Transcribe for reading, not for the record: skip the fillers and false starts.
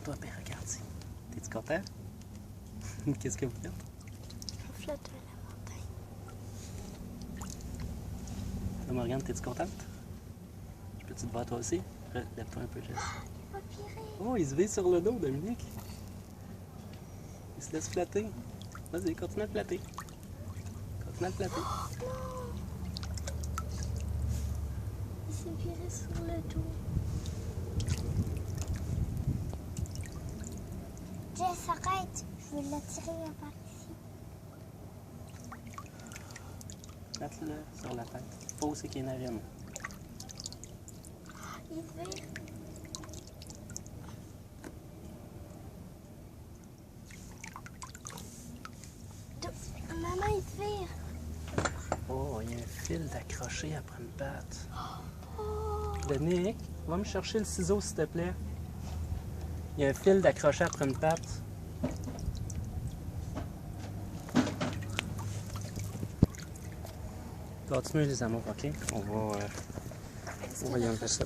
toi, ben regarde ici. T'es-tu content? Qu'est-ce que vous faites? On flotte à la montagne. Là, Morgane, t'es-tu contente? Peux-tu te voir toi aussi? Lève-toi un peu, Jess. Pas piré. Oh, il se vit sur le dos, Dominique. Il se laisse flatter. Vas-y, continue à le flatter. Continue à le flatter. Non. Il s'est viré sur le dos. Jess, arrête. Je vais l'attirer par ici. Flatte-le sur la tête. Faut aussi qu'il y ait une narine. Il se vire. Maman, il se vire. Oh, il y a un fil d'accroché après une patte. Oh. Dominique, va me chercher le ciseau, s'il te plaît. Il y a un fil d'accroché après une patte. Continue les amours, ok? On va y enlever ça.